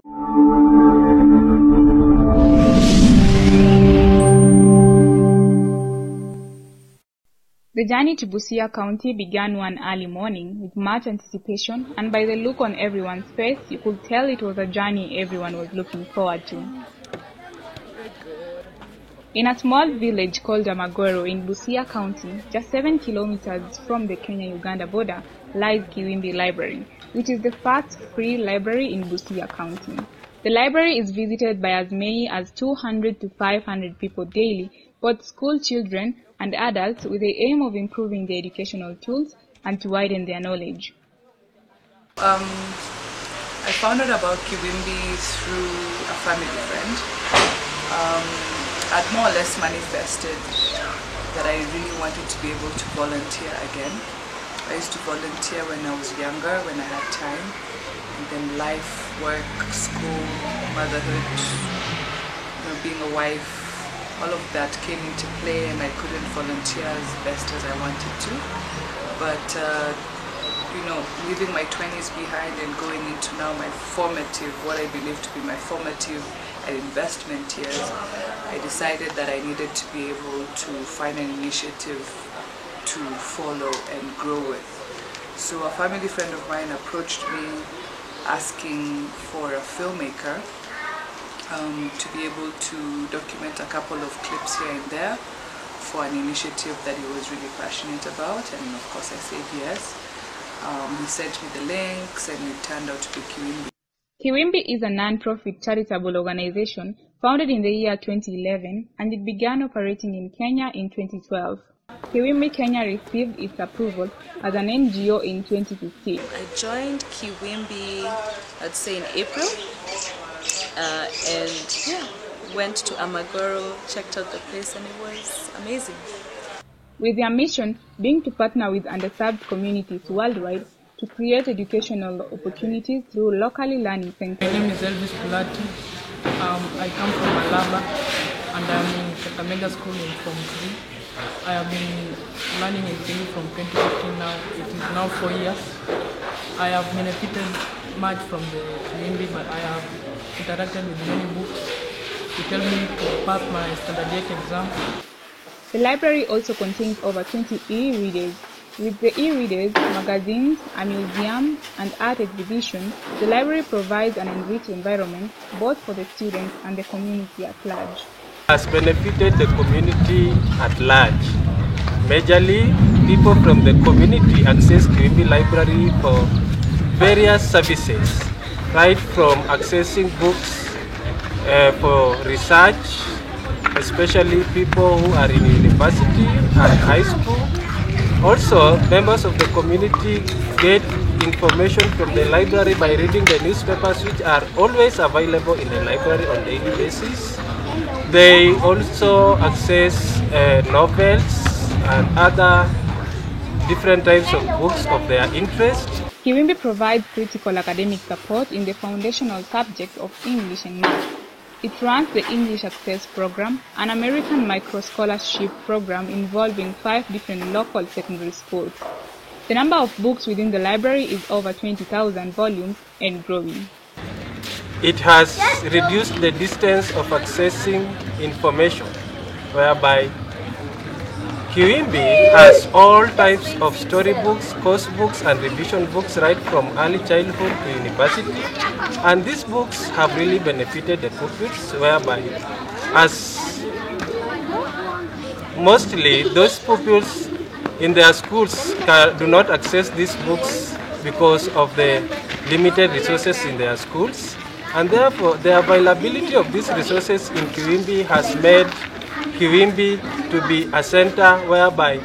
The journey to Busia County began one early morning with much anticipation, and by the look on everyone's face, you could tell it was a journey everyone was looking forward to. In a small village called Amagoro in Busia County, just 7 kilometers from the Kenya-Uganda border, lies Kiwimbi Library, which is the first free library in Busia County. The library is visited by as many as 200 to 500 people daily, both school children and adults, with the aim of improving their educational tools and to widen their knowledge. I found out about Kiwimbi through a family friend. I'd more or less manifested that I really wanted to be able to volunteer again. I used to volunteer when I was younger, when I had time, and then life, work, school, motherhood, being a wife, all of that came into play, and I couldn't volunteer as best as I wanted to. But leaving my 20s behind and going into now my formative, what I believe to be my formative and investment years, I decided that I needed to be able to find an initiative to follow and grow with. So a family friend of mine approached me asking for a filmmaker to be able to document a couple of clips here and there for an initiative that he was really passionate about, and of course I said yes. He sent me the links, and it turned out to be Kiwimbi. Kiwimbi is a non-profit charitable organization founded in the year 2011, and it began operating in Kenya in 2012. Kiwimbi Kenya received its approval as an NGO in 2015. I joined Kiwimbi, I'd say in April, went to Amagoro, checked out the place, and it was amazing. With their mission being to partner with underserved communities worldwide to create educational opportunities through locally learning centers. My name is Elvis Pulati. I come from Malaba, and I'm in Kakamega School in Form 3. I have been learning in Kenya from 2015 now. It is now 4 years. I have benefited much from the Kiwimbi, but I have interacted with many books to help me to pass my standard 8 exam. The library also contains over 20 e-readers. With the e-readers, magazines, a museum, and art exhibition, the library provides an enriched environment both for the students and the community at large. Has benefited the community at large. Majorly, people from the community access Kiwimbi Library for various services, right from accessing books for research, especially people who are in university and high school. Also, members of the community get information from the library by reading the newspapers, which are always available in the library on a daily basis. They also access novels and other different types of books of their interest. Kiwimbi provides critical academic support in the foundational subjects of English and Math. It runs the English Access Program, an American micro-scholarship program involving 5 different local secondary schools. The number of books within the library is over 20,000 volumes and growing. It has reduced the distance of accessing information, whereby Kiwimbi has all types of storybooks, course books, and revision books right from early childhood to university. And these books have really benefited the pupils, whereby as mostly those pupils in their schools do not access these books because of the limited resources in their schools. And therefore, the availability of these resources in Kiwimbi has made Kiwimbi to be a center whereby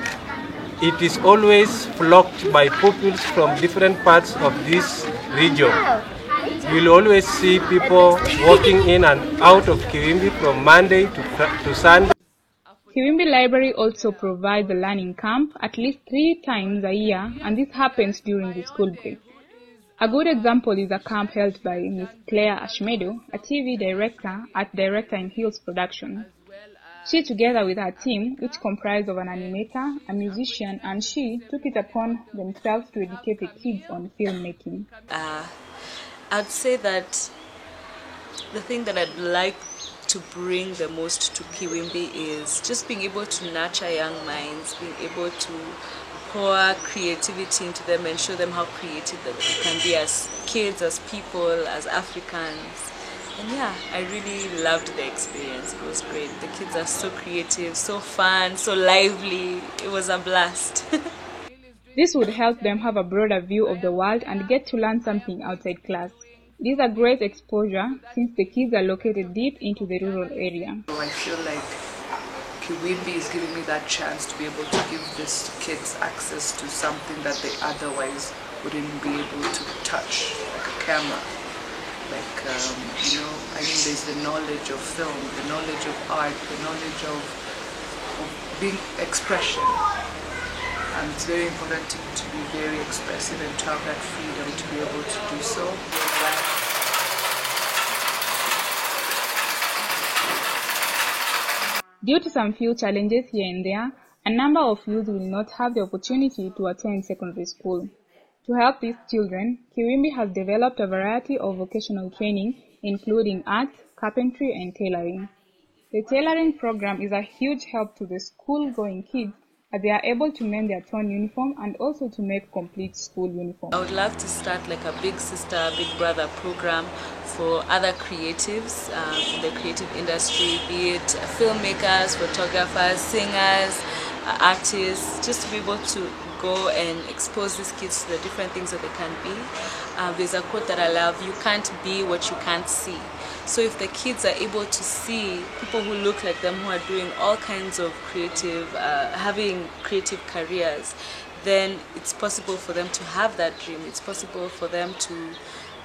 it is always flocked by pupils from different parts of this region. You will always see people walking in and out of Kiwimbi from Monday to Sunday. Kiwimbi Library also provides a learning camp at least 3 times a year, and this happens during the school break. A good example is a camp held by Ms. Claire Ashmedo, a TV director at Director in Hills Production. She, together with her team, which comprised of an animator, a musician, and she, took it upon themselves to educate the kids on filmmaking. I'd say that the thing that I'd like to bring the most to Kiwimbi is just being able to nurture young minds, being able to pour creativity into them and show them how creative that they can be as kids, as people, as Africans. And yeah, I really loved the experience. It was great. The kids are so creative, so fun, so lively. It was a blast. This would help them have a broader view of the world and get to learn something outside class. It is a great exposure since the kids are located deep into the rural area. So I feel like Kiwimbi is giving me that chance to be able to give these kids access to something that they otherwise wouldn't be able to touch, like a camera. Like, I mean, there's the knowledge of film, the knowledge of art, the knowledge of being expression. And it's very important to be very expressive and to have that freedom to be able to do so. Due to some few challenges here and there, a number of youth will not have the opportunity to attend secondary school. To help these children, Kiwimbi has developed a variety of vocational training, including arts, carpentry, and tailoring. The tailoring program is a huge help to the school-going kids as they are able to mend their torn uniform and also to make complete school uniform. I would love to start like a big sister, big brother program for other creatives in the creative industry, be it filmmakers, photographers, singers, artists, just to be able to go and expose these kids to the different things that they can be. There's a quote that I love: you can't be what you can't see. So if the kids are able to see people who look like them, who are doing all kinds of creative, having creative careers, then it's possible for them to have that dream. It's possible for them to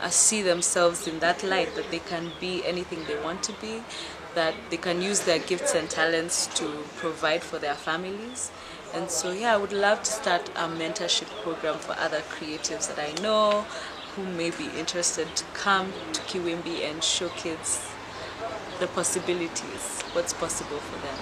see themselves in that light, that they can be anything they want to be, that they can use their gifts and talents to provide for their families. And so yeah, I would love to start a mentorship program for other creatives that I know who may be interested to come to Kiwimbi and show kids the possibilities, what's possible for them.